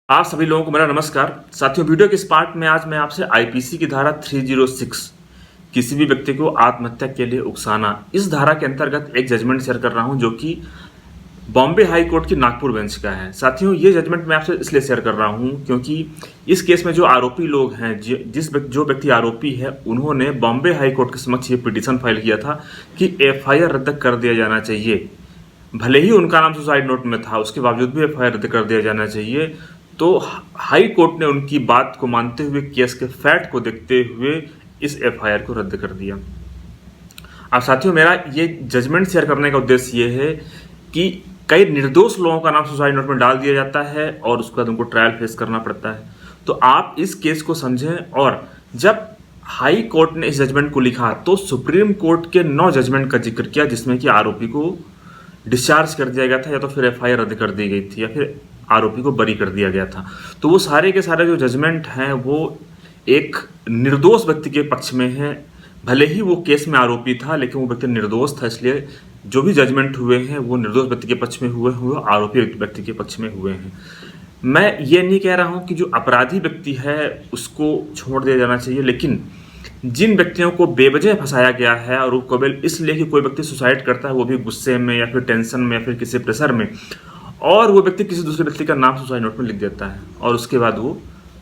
आप सभी लोगों को मेरा नमस्कार। साथियों, वीडियो के इस पार्ट में आज मैं आपसे आईपीसी की धारा 306 किसी भी व्यक्ति को आत्महत्या के लिए उकसाना, इस धारा के अंतर्गत एक जजमेंट शेयर कर रहा हूं जो कि बॉम्बे हाई कोर्ट की नागपुर बेंच का है। साथियों, ये जजमेंट मैं आपसे इसलिए शेयर कर रहा हूं क्योंकि इस केस में जो आरोपी लोग हैं, जो व्यक्ति आरोपी है, उन्होंने बॉम्बे हाई कोर्ट के समक्ष ये पिटीशन फाइल किया था कि एफआईआर रद्द कर दिया जाना चाहिए। भले ही उनका नाम सुसाइड नोट में था, उसके बावजूद भी एफआईआर रद्द कर दिया जाना चाहिए। तो हाई कोर्ट ने उनकी बात को मानते हुए, केस के फैक्ट को देखते हुए इस एफआईआर को रद्द कर दिया। अब साथियों, मेरा ये जजमेंट शेयर करने का उद्देश्य ये है कि कई निर्दोष लोगों का नाम सुसाइड नोट में डाल दिया जाता है और उसके बाद उनको ट्रायल फेस करना पड़ता है। तो आप इस केस को समझें। और जब हाई कोर्ट ने इस जजमेंट को लिखा तो सुप्रीम कोर्ट के 9 जजमेंट का जिक्र किया, जिसमें कि आरोपी को डिस्चार्ज कर दिया गया था, या तो फिर एफआईआर रद्द कर दी गई थी, या फिर आरोपी को बरी कर दिया गया था। तो वो सारे के सारे जो जजमेंट हैं वो एक निर्दोष व्यक्ति के पक्ष में है। भले ही वो केस में आरोपी था, लेकिन वो व्यक्ति निर्दोष था, इसलिए जो भी जजमेंट हुए हैं वो निर्दोष व्यक्ति के पक्ष में हुए आरोपी व्यक्ति के पक्ष में हुए हैं। मैं ये नहीं कह रहा हूँ कि जो अपराधी व्यक्ति है उसको छोड़ दिया जाना चाहिए, लेकिन जिन व्यक्तियों को बेवजह फंसाया गया है, और वो केवल इसलिए कि कोई व्यक्ति सुसाइड करता है, वो भी गुस्से में या फिर टेंशन में या फिर किसी प्रेशर में, और वो व्यक्ति किसी दूसरे व्यक्ति का नाम सुसाइड नोट में लिख देता है और उसके बाद वो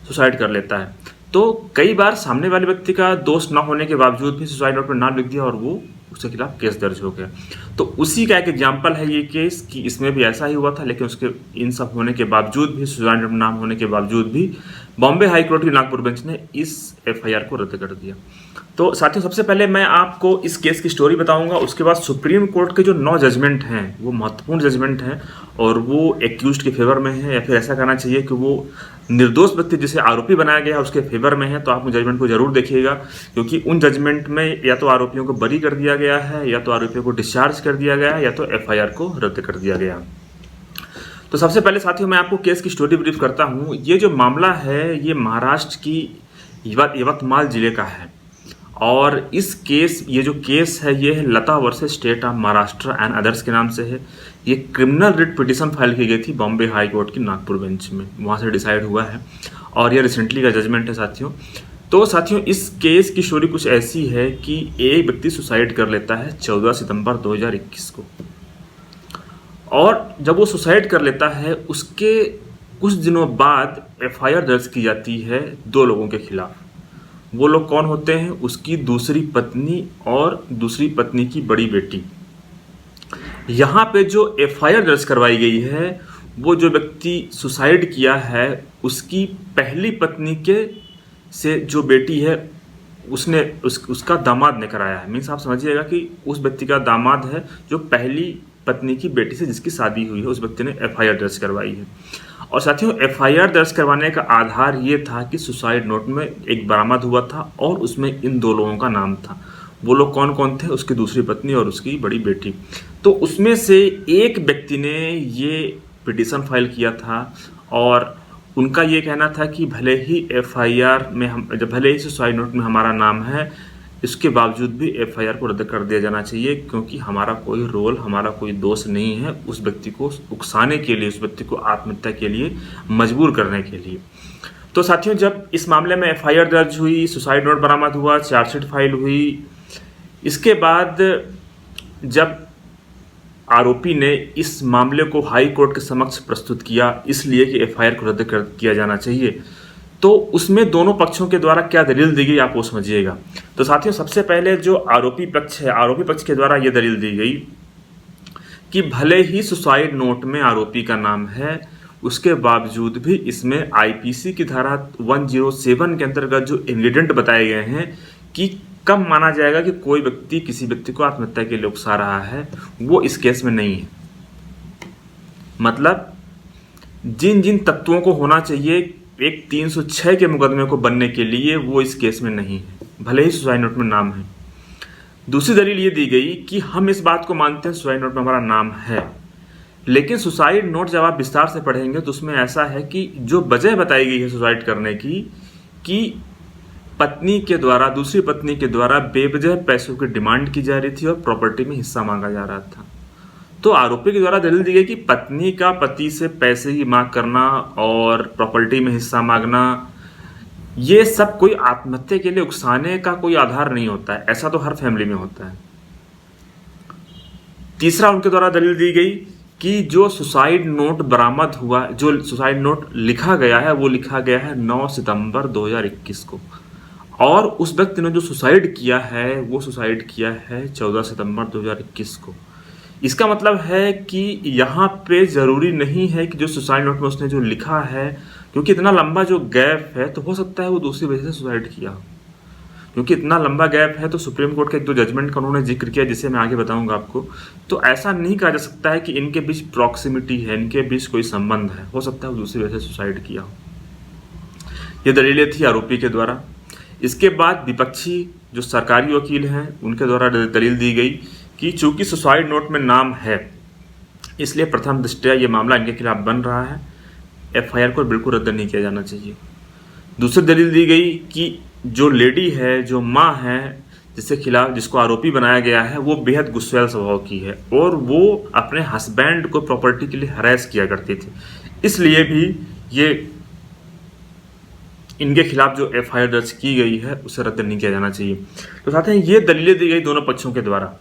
सुसाइड कर लेता है। तो कई बार सामने वाले व्यक्ति का दोष न होने के बावजूद भी सुसाइड नोट में नाम लिख दिया और वो उसके खिलाफ केस दर्ज हो गया। तो उसी का एक एग्जाम्पल है ये केस कि इसमें भी ऐसा ही हुआ था, लेकिन उसके इन सब होने के बावजूद भी, सुसाइड नोट में नाम होने के बावजूद भी, बॉम्बे हाई कोर्ट की नागपुर बेंच ने इस एफआईआर को रद्द कर दिया। तो साथियों, सबसे पहले मैं आपको इस केस की स्टोरी बताऊंगा, उसके बाद सुप्रीम कोर्ट के जो 9 जजमेंट हैं वो महत्वपूर्ण जजमेंट हैं और वो एक्यूज्ड के फेवर में है, या फिर ऐसा कहना चाहिए कि वो निर्दोष व्यक्ति जिसे आरोपी बनाया गया है उसके फेवर में है। तो आप उन जजमेंट को जरूर देखिएगा, क्योंकि उन जजमेंट में या तो आरोपियों को बरी कर दिया गया है, या तो आरोपियों को डिस्चार्ज कर दिया गया है, या तो एफआईआर को रद्द कर दिया गया। तो सबसे पहले साथियों, मैं आपको केस की स्टोरी ब्रीफ करता हूँ। ये जो मामला है ये महाराष्ट्र की यवतमाल जिले का है, और ये जो केस है ये Lata versus state of Maharashtra and others के नाम से है। ये क्रिमिनल रिट पिटीशन फाइल की गई थी बॉम्बे हाई कोर्ट की नागपुर बेंच में, वहाँ से डिसाइड हुआ है, और ये रिसेंटली का जजमेंट है साथियों। तो साथियों, इस केस की स्टोरी कुछ ऐसी है कि एक व्यक्ति सुसाइड कर लेता है 14 सितंबर 2021 को, और जब वो सुसाइड कर लेता है उसके कुछ दिनों बाद एफआईआर दर्ज की जाती है 2 लोगों के खिलाफ। वो लोग कौन होते हैं? उसकी दूसरी पत्नी और दूसरी पत्नी की बड़ी बेटी। यहाँ पे जो एफआईआर दर्ज करवाई गई है, वो जो व्यक्ति सुसाइड किया है उसकी पहली पत्नी के से जो बेटी है उसका दामाद ने कराया है। मीन्स आप समझिएगा कि उस व्यक्ति का दामाद है जो पहली पत्नी की बेटी से जिसकी शादी हुई है, उस व्यक्ति ने एफआईआर दर्ज करवाई है। और साथियों, एफआईआर दर्ज करवाने का आधार ये था कि सुसाइड नोट में एक बरामद हुआ था और उसमें इन 2 लोगों का नाम था। वो लोग कौन कौन थे? उसकी दूसरी पत्नी और उसकी बड़ी बेटी। तो उसमें से एक व्यक्ति ने ये पिटीशन फाइल किया था, और उनका ये कहना था कि भले ही एफआईआर में भले ही सुसाइड नोट में हमारा नाम है, इसके बावजूद भी एफआईआर को रद्द कर दिया जाना चाहिए, क्योंकि हमारा कोई रोल, हमारा कोई दोष नहीं है उस व्यक्ति को उकसाने के लिए, उस व्यक्ति को आत्महत्या के लिए मजबूर करने के लिए। तो साथियों, जब इस मामले में एफआईआर दर्ज हुई, सुसाइड नोट बरामद हुआ, चार्जशीट फाइल हुई, इसके बाद जब आरोपी ने इस मामले को हाई कोर्ट के समक्ष प्रस्तुत किया, इसलिए कि एफआईआर को रद्द कर किया जाना चाहिए, तो उसमें दोनों पक्षों के द्वारा क्या दलील दी गई आप वो समझिएगा। तो साथियों, सबसे पहले जो आरोपी पक्ष है, आरोपी पक्ष के द्वारा ये दलील दी गई कि भले ही सुसाइड नोट में आरोपी का नाम है, उसके बावजूद भी इसमें आईपीसी की धारा 107 के अंतर्गत जो इंग्रेडिएंट बताए गए हैं कि कब माना जाएगा कि कोई व्यक्ति किसी व्यक्ति को आत्महत्या के लिए उकसा रहा है, वो इस केस में नहीं है। मतलब जिन जिन तत्वों को होना चाहिए एक 306 के मुकदमे को बनने के लिए, वो इस केस में नहीं है, भले ही सुसाइड नोट में नाम है। दूसरी दलील ये दी गई कि हम इस बात को मानते हैं सुसाइड नोट में हमारा नाम है, लेकिन सुसाइड नोट जब आप विस्तार से पढ़ेंगे तो उसमें ऐसा है कि जो वजह बताई गई है सुसाइड करने की, कि पत्नी के द्वारा, दूसरी पत्नी के द्वारा बेवजह पैसों की डिमांड की जा रही थी और प्रॉपर्टी में हिस्सा मांगा जा रहा था। तो आरोपी के द्वारा दलील दी गई कि पत्नी का पति से पैसे की मांग करना और प्रॉपर्टी में हिस्सा मांगना, ये सब कोई आत्महत्या के लिए उकसाने का कोई आधार नहीं होता है। ऐसा तो हर फैमिली में होता है। तीसरा उनके द्वारा दलील दी गई कि जो सुसाइड नोट बरामद हुआ, जो सुसाइड नोट लिखा गया है, वो लिखा गया है 9 सितंबर 2021 को, और उस व्यक्ति ने जो सुसाइड किया है वो सुसाइड किया है 14 सितंबर 2021 को। इसका मतलब है कि यहाँ पे ज़रूरी नहीं है कि जो सुसाइड नोट में उसने जो लिखा है, क्योंकि इतना लंबा जो गैप है तो हो सकता है वो दूसरी वजह से सुसाइड किया हो। क्योंकि इतना लंबा गैप है तो सुप्रीम कोर्ट के एक दो जजमेंट का उन्होंने जिक्र किया, जिसे मैं आगे बताऊंगा आपको। तो ऐसा नहीं कहा जा सकता है कि इनके बीच प्रॉक्सिमिटी है, इनके बीच कोई संबंध है। हो सकता है वो दूसरी वजह से सुसाइड किया हो। ये दलीलें थी आरोपी के द्वारा। इसके बाद विपक्षी जो सरकारी वकील हैं उनके द्वारा दलील दी गई कि चूंकि सुसाइड नोट में नाम है, इसलिए प्रथम दृष्टया ये मामला इनके खिलाफ बन रहा है, एफआईआर को बिल्कुल रद्द नहीं किया जाना चाहिए। दूसरी दलील दी गई कि जो लेडी है, जो माँ है, जिसके खिलाफ जिसको आरोपी बनाया गया है, वो बेहद गुस्सैल स्वभाव की है और वो अपने हस्बैंड को प्रॉपर्टी के लिए हरास किया करती थी, इसलिए भी ये इनके खिलाफ जो एफआईआर दर्ज की गई है उसे रद्द नहीं किया जाना चाहिए। तो साथ ही ये दलीलें दी गई दोनों पक्षों के द्वारा।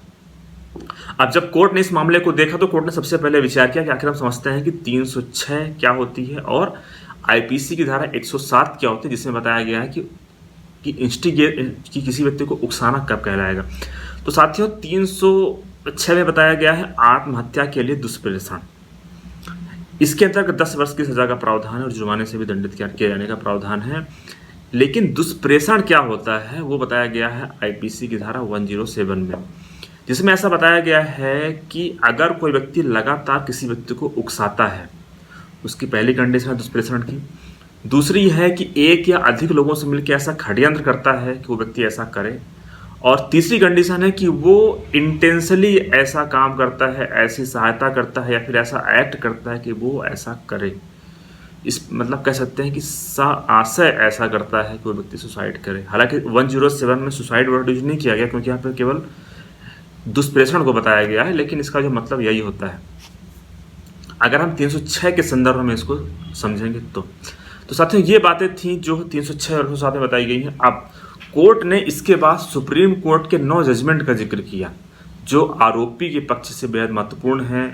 अब जब कोर्ट ने इस मामले को देखा तो कोर्ट ने सबसे पहले विचार किया कि आखिर हम समझते हैं कि 306 क्या होती है और आईपीसी की धारा 107 क्या होती है, जिसमें बताया गया है कि इंस्टिगेट कि किसी व्यक्ति को उकसाना कब कहलाएगा। तो साथियों 306 में बताया गया है आत्महत्या के लिए दुष्प्रेषण। इसके अंतर्गत 10 वर्ष की सजा का प्रावधान है और जुर्माने से भी दंडित किया जाने का प्रावधान है। लेकिन दुष्प्रेषण क्या होता है वो बताया गया है आईपीसी की धारा 107 में, जिसमें ऐसा बताया गया है कि अगर कोई व्यक्ति लगातार किसी व्यक्ति को उकसाता है, उसकी पहली कंडीशन है दुष्प्रेषण की। दूसरी है कि एक या अधिक लोगों से मिलकर ऐसा षड्यंत्र करता है कि वो व्यक्ति ऐसा करे। और तीसरी कंडीशन है कि वो इंटेंशनली ऐसा काम करता है, ऐसी सहायता करता है या फिर ऐसा एक्ट करता है कि वो ऐसा करे। इस मतलब कह सकते हैं कि आशय ऐसा करता है कि वो व्यक्ति सुसाइड करे। हालांकि 107 में सुसाइड वर्ड यूज नहीं किया गया क्योंकि यहाँ पर केवल दुष्प्रेषण को बताया गया है, लेकिन इसका जो मतलब यही होता है अगर हम 306 के संदर्भ में इसको समझेंगे तो साथियों ये बातें थी जो 306 और 107 में बताई गई हैं। अब कोर्ट ने इसके बाद सुप्रीम कोर्ट के 9 जजमेंट का जिक्र किया जो आरोपी के पक्ष से बेहद महत्वपूर्ण है।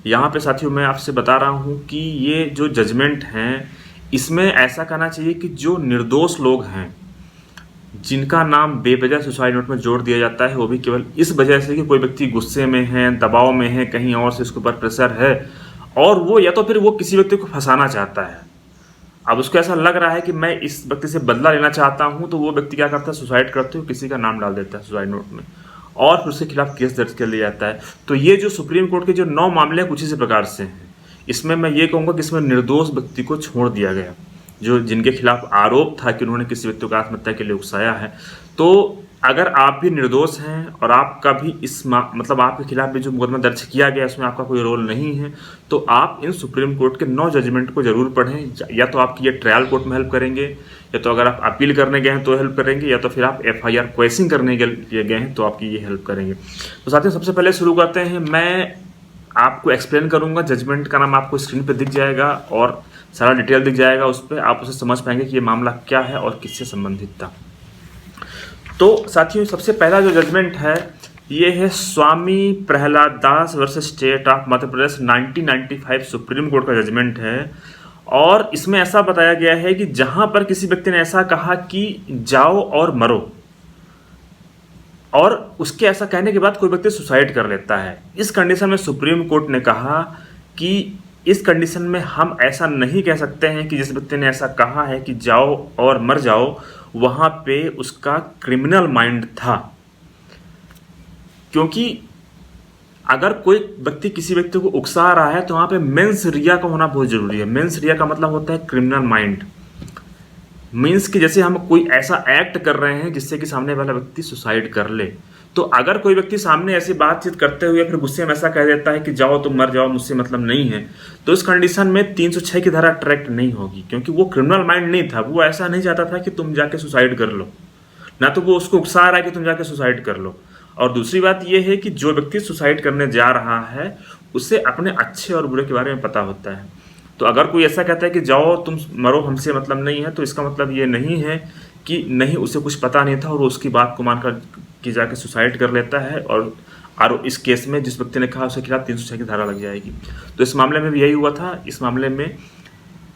यहाँ पे साथियों मैं आपसे बता रहा हूँ कि ये जो जजमेंट हैं इसमें ऐसा कहना चाहिए कि जो निर्दोष लोग हैं, जिनका नाम बेवजह सुसाइड नोट में जोड़ दिया जाता है, वो भी केवल इस वजह से कि कोई व्यक्ति गुस्से में है, दबाव में है, कहीं और से उसके ऊपर प्रेशर है और वो या तो फिर वो किसी व्यक्ति को फंसाना चाहता है। अब उसको ऐसा लग रहा है कि मैं इस व्यक्ति से बदला लेना चाहता हूं, तो वो व्यक्ति क्या करता है, सुसाइड करते हुए किसी का नाम डाल देता है सुसाइड नोट में और फिर उसके खिलाफ केस दर्ज कर लिया जाता है। तो ये जो सुप्रीम कोर्ट के जो 9 मामले हैं कुछ इसी प्रकार से हैं। इसमें मैं ये कहूँगा कि इसमें निर्दोष व्यक्ति को छोड़ दिया गया, जो जिनके खिलाफ आरोप था कि उन्होंने किसी व्यक्ति को आत्महत्या के लिए उकसाया है। तो अगर आप भी निर्दोष हैं और आपका भी मतलब आपके खिलाफ भी जो मुकदमा दर्ज किया गया उसमें आपका कोई रोल नहीं है, तो आप इन सुप्रीम कोर्ट के 9 जजमेंट को जरूर पढ़ें। या तो आपकी ये ट्रायल कोर्ट में हेल्प करेंगे, या तो अगर आप अपील करने गए हैं तो हेल्प करेंगे, या तो फिर आप एफआईआर क्वेश्चन करने के लिए गए हैं तो आपकी ये हेल्प करेंगे। तो साथियों सबसे पहले शुरू करते हैं। मैं आपको एक्सप्लेन करूंगा, जजमेंट का नाम आपको स्क्रीन पर दिख जाएगा और सारा डिटेल दिख जाएगा उस पर, आप उसे समझ पाएंगे कि ये मामला क्या है और किससे संबंधित था। तो साथियों सबसे पहला जो जजमेंट है ये है Swami Prahlad Das versus state of Madhya Pradesh 1995 supreme court का जजमेंट है। और इसमें ऐसा बताया गया है कि जहां पर किसी व्यक्ति ने ऐसा कहा कि जाओ और मरो, और उसके ऐसा कहने के बाद कोई व्यक्ति सुसाइड कर लेता है, इस कंडीशन में सुप्रीम कोर्ट ने कहा कि इस कंडीशन में हम ऐसा नहीं कह सकते हैं कि जिस व्यक्ति ने ऐसा कहा है कि जाओ और मर जाओ वहां पे उसका क्रिमिनल माइंड था। क्योंकि अगर कोई व्यक्ति किसी व्यक्ति को उकसा रहा है तो वहां पे मेंस रिया का होना बहुत जरूरी है। मेंस रिया का मतलब होता है क्रिमिनल माइंड। मीन्स कि जैसे हम कोई ऐसा एक्ट कर रहे हैं जिससे कि सामने वाला व्यक्ति सुसाइड कर ले। तो अगर कोई व्यक्ति सामने ऐसी बातचीत करते हुए फिर गुस्से में ऐसा कह देता है कि जाओ तुम मर जाओ, मुझसे मतलब नहीं है, तो इस कंडीशन में 306 की धारा अट्रैक्ट नहीं होगी, क्योंकि वो क्रिमिनल माइंड नहीं था। वो ऐसा नहीं चाहता था कि तुम जाके सुसाइड कर लो, ना तो वो उसको उकसा रहा है कि तुम जाके सुसाइड कर लो। और दूसरी बात यह है कि जो व्यक्ति सुसाइड करने जा रहा है उसे अपने अच्छे और बुरे के बारे में पता होता है। तो अगर कोई ऐसा कहता है कि जाओ तुम मरो, हमसे मतलब नहीं है, तो इसका मतलब ये नहीं है कि नहीं उसे कुछ पता नहीं था और वो उसकी बात को मानकर कि जाके सुसाइड कर लेता है। और इस केस में जिस व्यक्ति ने कहा उसके खिलाफ 306 की धारा लग जाएगी। तो इस मामले में भी यही हुआ था। इस मामले में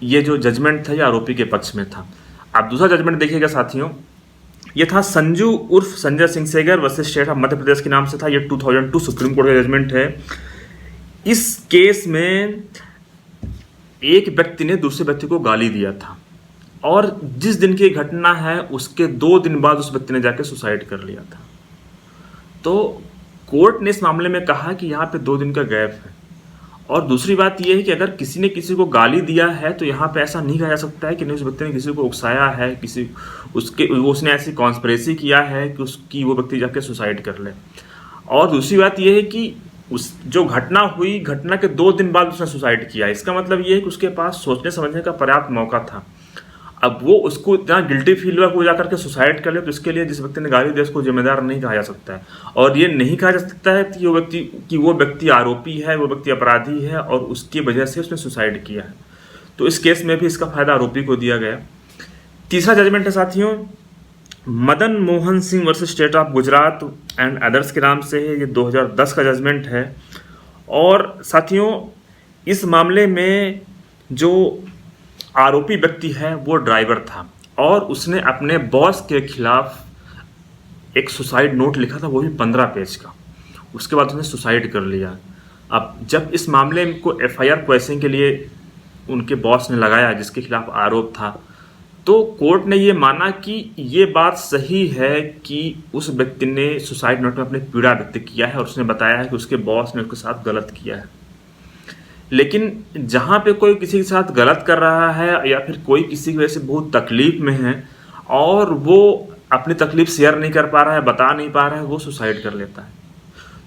ये जो जजमेंट था ये आरोपी के पक्ष में था। अब दूसरा जजमेंट देखिएगा साथियों, ये था संजू उर्फ Sanjay Singh Sengar versus state of Madhya Pradesh के नाम से था। ये 2002 सुप्रीम कोर्ट का जजमेंट है। इस केस में एक व्यक्ति ने दूसरे व्यक्ति को गाली दिया था और जिस दिन की घटना है उसके 2 दिन बाद उस व्यक्ति ने जाके सुसाइड कर लिया था। तो कोर्ट ने इस मामले में कहा कि यहाँ पे 2 दिन का गैप है। और दूसरी बात यह है कि अगर किसी ने किसी को गाली दिया है तो यहाँ पे ऐसा नहीं कहा जा सकता है कि नहीं उस व्यक्ति ने किसी को उकसाया है, उसने ऐसी कॉन्स्पिरेसी किया है कि वो व्यक्ति जाके सुसाइड कर ले। और दूसरी बात यह है कि उस जो घटना हुई, घटना के 2 दिन बाद उसने सुसाइड किया। इसका मतलब ये है कि उसके पास सोचने समझने का पर्याप्त मौका था। अब वो उसको इतना गिल्टी फील हुआ कि वो जाकर के सुसाइड कर ले, तो इसके लिए जिस व्यक्ति ने गाली दी उसको जिम्मेदार नहीं कहा जा सकता है। और ये नहीं कहा जा सकता है कि वो व्यक्ति आरोपी है, वो व्यक्ति अपराधी है और उसकी वजह से उसने सुसाइड किया है। तो इस केस में भी इसका फायदा आरोपी को दिया गया। तीसरा जजमेंट है साथियों Madan Mohan Singh versus state of Gujarat and others के नाम से है। ये 2010 का जजमेंट है। और साथियों इस मामले में जो आरोपी व्यक्ति है वो ड्राइवर था और उसने अपने बॉस के खिलाफ एक सुसाइड नोट लिखा था, वो भी 15 पेज का। उसके बाद उसने सुसाइड कर लिया। अब जब इस मामले को FIR क्वेश्चन के लिए उनके बॉस ने लगाया जिसके खिलाफ आरोप था, तो कोर्ट ने ये माना कि ये बात सही है कि उस व्यक्ति ने सुसाइड नोट में अपनी पीड़ा व्यक्त किया है और उसने बताया है कि उसके बॉस ने उसके साथ गलत किया है। लेकिन जहाँ पे कोई किसी के साथ गलत कर रहा है या फिर कोई किसी की वजह से बहुत तकलीफ में है और वो अपनी तकलीफ शेयर नहीं कर पा रहा है, बता नहीं पा रहा है, वो सुसाइड कर लेता है।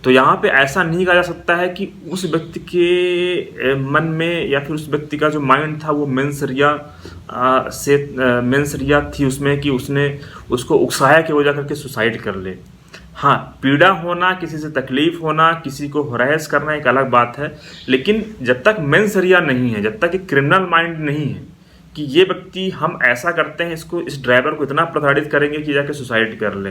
तो यहाँ पे ऐसा नहीं कहा जा सकता है कि उस व्यक्ति के मन में या फिर उस व्यक्ति का जो माइंड था वो मेंसरिया थी उसमें कि उसने उसको उकसाया कि वो जा करके सुसाइड कर ले। हाँ, पीड़ा होना, किसी से तकलीफ होना, किसी को हरास करना एक अलग बात है, लेकिन जब तक मेंसरिया नहीं है, जब तक एक क्रिमिनल माइंड नहीं है कि ये व्यक्ति हम ऐसा करते हैं, इस ड्राइवर को इतना प्रताड़ित करेंगे कि जाके सुसाइड कर ले,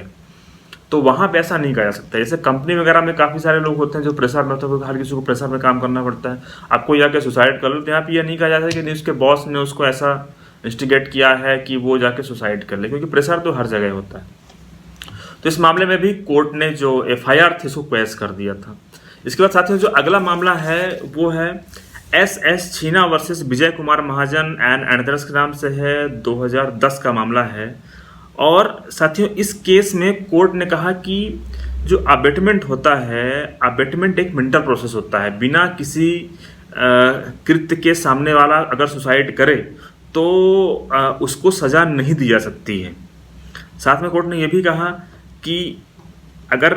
तो वहाँ पे ऐसा नहीं कहा जा सकता। जैसे कंपनी वगैरह में काफ़ी सारे लोग होते हैं जो प्रेशर में होते हैं, हर किसी को प्रेशर में काम करना पड़ता है। आपको जाके सुसाइड कर लो, तो यहाँ पे यह नहीं कहा जाता कि नहीं उसके बॉस ने उसको ऐसा इंस्टिगेट किया है कि वो जाके सुसाइड कर ले, क्योंकि प्रेशर तो हर जगह होता है। तो इस मामले में भी कोर्ट ने जो FIR थी उसको क्वैश कर दिया था। इसके बाद साथियों जो अगला मामला है वो है SS छीना versus Vijay Kumar Mahajan and another's के नाम से है। 2010 का मामला है। और साथियों इस केस में कोर्ट ने कहा कि जो अबेटमेंट होता है, अबेटमेंट एक मेंटल प्रोसेस होता है। बिना किसी कृत्य के सामने वाला अगर सुसाइड करे तो उसको सज़ा नहीं दी जा सकती है। साथ में कोर्ट ने यह भी कहा कि अगर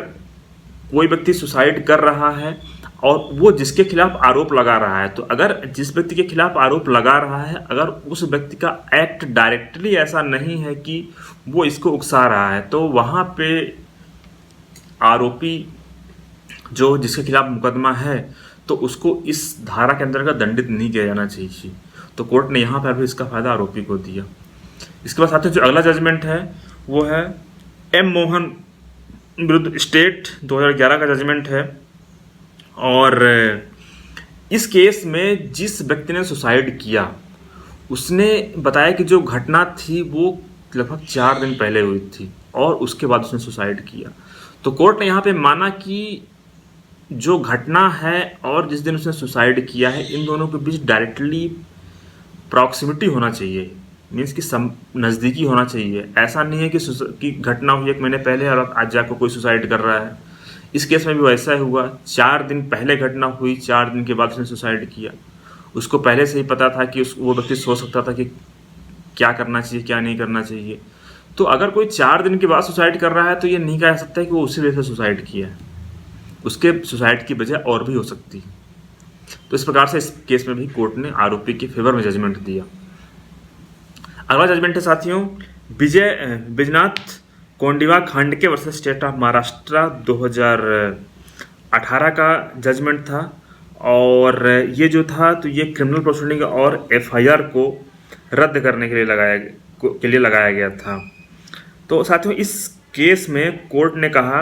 कोई व्यक्ति सुसाइड कर रहा है और वो जिसके खिलाफ आरोप लगा रहा है, तो अगर जिस व्यक्ति के खिलाफ आरोप लगा रहा है अगर उस व्यक्ति का एक्ट डायरेक्टली ऐसा नहीं है कि वो इसको उकसा रहा है, तो वहाँ पे आरोपी जो जिसके खिलाफ मुकदमा है तो उसको इस धारा के अंतर्गत दंडित नहीं किया जाना चाहिए। तो कोर्ट ने यहाँ पर भी इसका फायदा आरोपी को दिया। इसके बाद साथियों जो अगला जजमेंट है वो है M मोहन विरुद्ध स्टेट 2011 का जजमेंट है। और इस केस में जिस व्यक्ति ने सुसाइड किया उसने बताया कि जो घटना थी वो लगभग 4 दिन पहले हुई थी और उसके बाद उसने सुसाइड किया। तो कोर्ट ने यहाँ पे माना कि जो घटना है और जिस दिन उसने सुसाइड किया है इन दोनों के बीच डायरेक्टली प्रॉक्सिमिटी होना चाहिए, मीन्स कि नज़दीकी होना चाहिए। ऐसा नहीं है कि घटना हुई 1 महीने पहले और आज जाकर कोई सुसाइड कर रहा है। इस केस में भी वैसा ही हुआ। 4 दिन पहले घटना हुई, 4 दिन के बाद उसने सुसाइड किया। उसको पहले से ही पता था कि वो व्यक्ति सोच सकता था कि क्या करना चाहिए क्या नहीं करना चाहिए। तो अगर कोई 4 दिन के बाद सुसाइड कर रहा है तो ये नहीं कहा जा सकता है कि वो उसी वजह से सुसाइड किया है, उसके सुसाइड की वजह और भी हो सकती है। तो इस प्रकार से इस केस में भी कोर्ट ने आरोपी के फेवर में जजमेंट दिया। अगला जजमेंट है साथियों Bijnath Kondiva Khandke versus state of Maharashtra 2018 का जजमेंट था। और ये जो था तो ये क्रिमिनल प्रोसीडिंग और एफआईआर को रद्द करने के लिए लगाया गया था। तो साथियों इस केस में कोर्ट ने कहा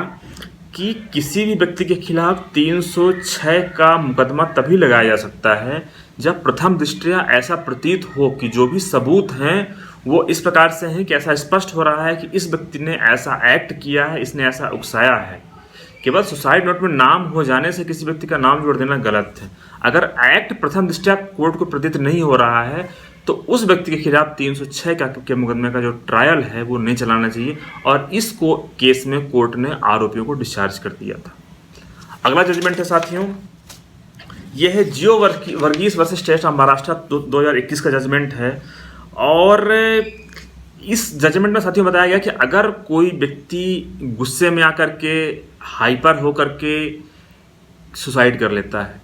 कि किसी भी व्यक्ति के खिलाफ 306 का मुकदमा तभी लगाया जा सकता है जब प्रथम दृष्टया ऐसा प्रतीत हो कि जो भी सबूत हैं वो इस प्रकार से हैं कि ऐसा स्पष्ट हो रहा है कि इस व्यक्ति ने ऐसा एक्ट किया है, इसने ऐसा उकसाया है। केवल सुसाइड नोट में नाम हो जाने से किसी व्यक्ति का नाम जोड़ देना गलत है। अगर एक्ट प्रथम दृष्टया कोर्ट को प्रतीत नहीं हो रहा है तो उस व्यक्ति के खिलाफ 306 के मुकदमे का जो ट्रायल है वो नहीं चलाना चाहिए, और इसको केस में कोर्ट ने आरोपियों को डिस्चार्ज कर दिया था। अगला जजमेंट है साथियों, यह है Geo Varghese versus state of Maharashtra 2021 का जजमेंट है। और इस जजमेंट में साथियों बताया गया कि अगर कोई व्यक्ति गुस्से में आकर के हाइपर होकर के सुसाइड कर लेता है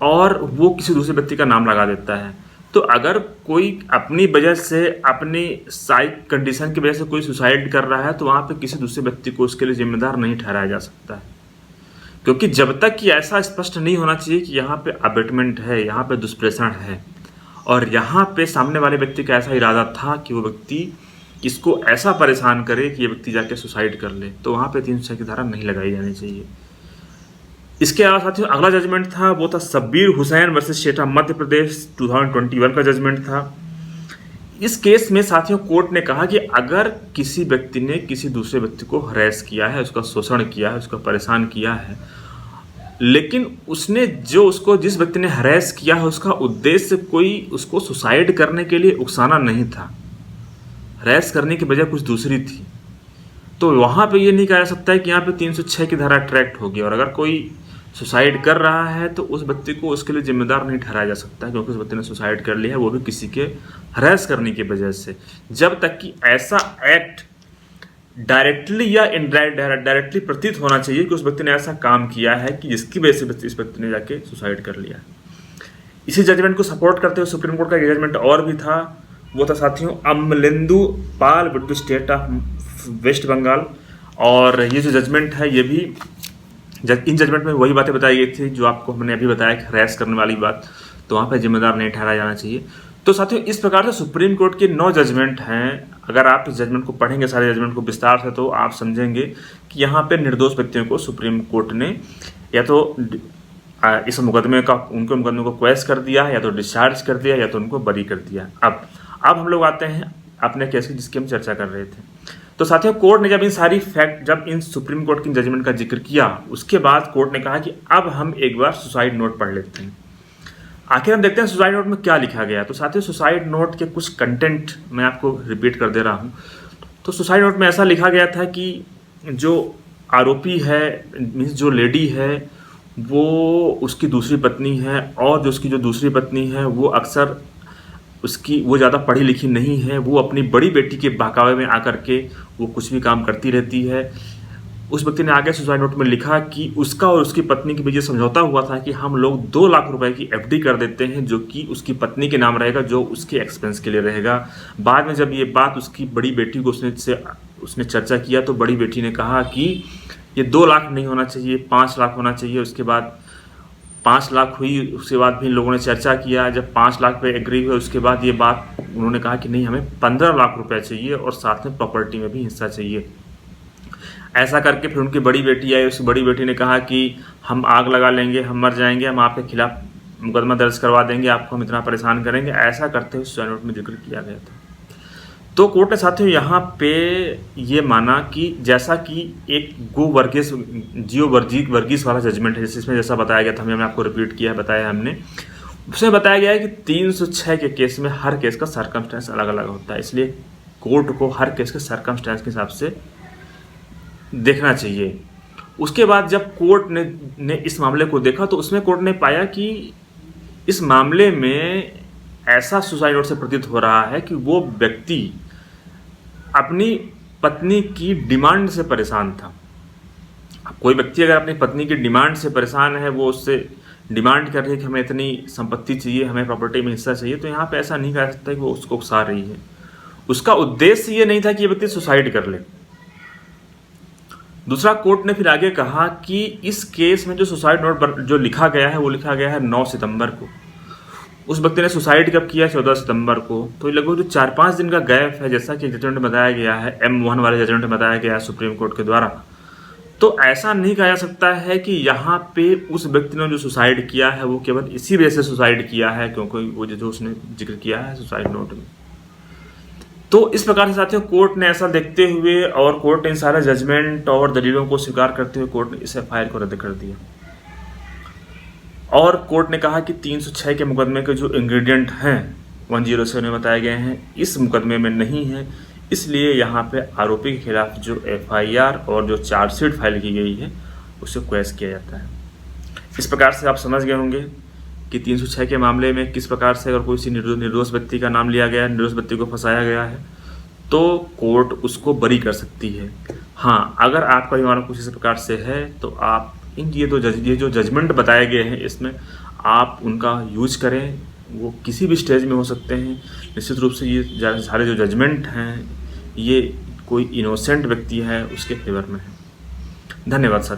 और वो किसी दूसरे व्यक्ति का नाम लगा देता है, तो अगर कोई अपनी वजह से, अपनी साइक कंडीशन की वजह से कोई सुसाइड कर रहा है तो वहाँ पे किसी दूसरे व्यक्ति को उसके लिए जिम्मेदार नहीं ठहराया जा सकता है, क्योंकि जब तक कि ऐसा स्पष्ट नहीं होना चाहिए कि यहाँ पे अबेटमेंट है, यहाँ पे दुष्प्रेषण है और यहाँ पे सामने वाले व्यक्ति का ऐसा इरादा था कि वो व्यक्ति इसको ऐसा परेशान करे कि ये व्यक्ति जाके सुसाइड कर ले, तो वहाँ पे 306 की धारा नहीं लगाई जानी चाहिए। इसके अलावा साथियों अगला जजमेंट था वो था Shabbir Hussain versus state of Madhya Pradesh 2021 का जजमेंट था। इस केस में साथियों कोर्ट ने कहा कि अगर किसी व्यक्ति ने किसी दूसरे व्यक्ति को हरेस किया है, उसका शोषण किया है, उसका परेशान किया है, लेकिन उसने जिस व्यक्ति ने हरेस किया है उसका उद्देश्य कोई उसको सुसाइड करने के लिए उकसाना नहीं था, हरेस करने की वजह कुछ दूसरी थी, तो वहाँ पे ये नहीं कहा जा सकता है कि यहाँ पे 306 की धारा अट्रैक्ट होगी। और अगर कोई सुसाइड कर रहा है तो उस व्यक्ति को उसके लिए जिम्मेदार नहीं ठहराया जा सकता है, क्योंकि उस व्यक्ति ने सुसाइड कर लिया है वो भी किसी के हरेस करने की वजह से, जब तक कि ऐसा एक्ट डायरेक्टली या डायरेक्टली प्रतीत होना चाहिए कि उस व्यक्ति ने ऐसा काम किया है कि जिसकी वजह से इस व्यक्ति ने जाके सुसाइड कर लिया। इसी जजमेंट को सपोर्ट करते हुए सुप्रीम कोर्ट का जजमेंट और भी था, वो था साथियों Amalendu Pal with state of West Bengal. और ये जो जजमेंट है ये भी इन जजमेंट में वही बातें बताई गई थी जो आपको हमने अभी बताया कि हरेस करने वाली बात, तो वहाँ पे जिम्मेदार नहीं ठहराया जाना चाहिए। तो साथियों इस प्रकार से सुप्रीम कोर्ट के 9 जजमेंट हैं। अगर आप इस जजमेंट को पढ़ेंगे, सारे जजमेंट को विस्तार से, तो आप समझेंगे कि यहाँ पे निर्दोष व्यक्तियों को सुप्रीम कोर्ट ने या तो इस मुकदमे का उनके मुकदमे को क्वेश कर दिया, या तो डिस्चार्ज कर दिया, या तो उनको बरी कर दिया। अब हम लोग आते हैं अपने केस की जिसकी हम चर्चा कर रहे थे। तो साथियों कोर्ट ने जब इन सुप्रीम कोर्ट की जजमेंट का जिक्र किया, उसके बाद कोर्ट ने कहा कि अब हम एक बार सुसाइड नोट पढ़ लेते हैं। आखिर हम देखते हैं सुसाइड नोट में क्या लिखा गया। तो साथियों सुसाइड नोट के कुछ कंटेंट मैं आपको रिपीट कर दे रहा हूँ। तो सुसाइड नोट में ऐसा लिखा गया था कि जो आरोपी है, मीन्स जो लेडी है, वो उसकी दूसरी पत्नी है, और जो उसकी जो दूसरी पत्नी है वो अक्सर वो ज़्यादा पढ़ी लिखी नहीं है, वो अपनी बड़ी बेटी के बहकावे में आकर के वो कुछ भी काम करती रहती है। उस व्यक्ति ने आगे सुसाइड नोट में लिखा कि उसका और उसकी पत्नी के बीच ये समझौता हुआ था कि हम लोग 2 लाख रुपए की एफडी कर देते हैं, जो कि उसकी पत्नी के नाम रहेगा, जो उसके एक्सपेंस के लिए रहेगा। बाद में जब ये बात उसकी बड़ी बेटी को उसने चर्चा किया, तो बड़ी बेटी ने कहा कि ये 2 लाख नहीं होना चाहिए, 5 लाख होना चाहिए। उसके बाद 5 लाख हुई, उसके बाद भी इन लोगों ने चर्चा किया। जब 5 लाख पे एग्री हुए, उसके बाद ये बात उन्होंने कहा कि नहीं, हमें 15 लाख रुपए चाहिए और साथ में प्रॉपर्टी में भी हिस्सा चाहिए। ऐसा करके फिर उनकी बड़ी बेटी आई। उस बड़ी बेटी ने कहा कि हम आग लगा लेंगे, हम मर जाएंगे, हम आपके खिलाफ मुकदमा दर्ज करवा देंगे, आपको हम इतना परेशान करेंगे। ऐसा करते हुए सुसाइड नोट में जिक्र किया गया था। तो कोर्ट ने साथियों यहाँ पे ये माना कि जैसा कि एक जियो वर्गीस वाला जजमेंट है, जिसमें जैसा बताया गया था, हमने आपको रिपीट किया है, बताया हमने, उसमें बताया गया है कि 306 के केस में हर केस का सर्कमस्टेंस अलग अलग होता है, इसलिए कोर्ट को हर केस के सर्कमस्टेंस के हिसाब से देखना चाहिए। उसके बाद जब कोर्ट ने इस मामले को देखा, तो उसमें कोर्ट ने पाया कि इस मामले में ऐसा सुसाइड नोट से प्रतीत हो रहा है कि वो व्यक्ति अपनी पत्नी की डिमांड से परेशान था। कोई व्यक्ति अगर अपनी पत्नी की डिमांड से परेशान है, वो उससे डिमांड कर रही है कि हमें इतनी संपत्ति चाहिए, हमें प्रॉपर्टी में हिस्सा चाहिए, तो यहाँ पे ऐसा नहीं कह सकता कि वो उसको उकसा रही है। उसका उद्देश्य ये नहीं था कि ये व्यक्ति सुसाइड कर ले, दूसरा, कोर्ट ने फिर आगे कहा कि इस केस में जो सुसाइड नोट जो लिखा गया है वो लिखा गया है 9 सितंबर को। उस व्यक्ति ने सुसाइड कब किया? 14 सितंबर को। तो लगभग जो 4-5 दिन का गैप है, जैसा कि जजमेंट में बताया गया है, M1 वाले जजमेंट में बताया गया है सुप्रीम कोर्ट के द्वारा, तो ऐसा नहीं कहा जा सकता है कि यहाँ पे उस व्यक्ति ने जो सुसाइड किया है वो केवल इसी वजह से सुसाइड किया है क्योंकि वो जो उसने जिक्र किया है सुसाइड नोट में। तो इस प्रकार से साथियों कोर्ट ने ऐसा देखते हुए और कोर्ट ने इन सारे जजमेंट और दलीलों को स्वीकार करते हुए कोर्ट ने इस FIR को रद्द कर दिया। और कोर्ट ने कहा कि 306 के मुकदमे के जो इंग्रेडिएंट हैं 107 में बताए गए हैं इस मुकदमे में नहीं है, इसलिए यहाँ पे आरोपी के खिलाफ जो FIR और जो चार्जशीट फाइल की गई है उसे क्वैश किया जाता है। इस प्रकार से आप समझ गए होंगे कि 306 के मामले में किस प्रकार से अगर कोई निर्दोष व्यक्ति का नाम लिया गया है, निर्दोष व्यक्ति को फंसाया गया है, तो कोर्ट उसको बरी कर सकती है। हाँ, अगर आपका भी मामला कुछ इस प्रकार से है तो आप ये जो जजमेंट बताए गए हैं इसमें आप उनका यूज करें। वो किसी भी स्टेज में हो सकते हैं। निश्चित रूप से ये सारे जो जजमेंट हैं ये कोई इनोसेंट व्यक्ति है उसके फेवर में है। धन्यवाद साथियों।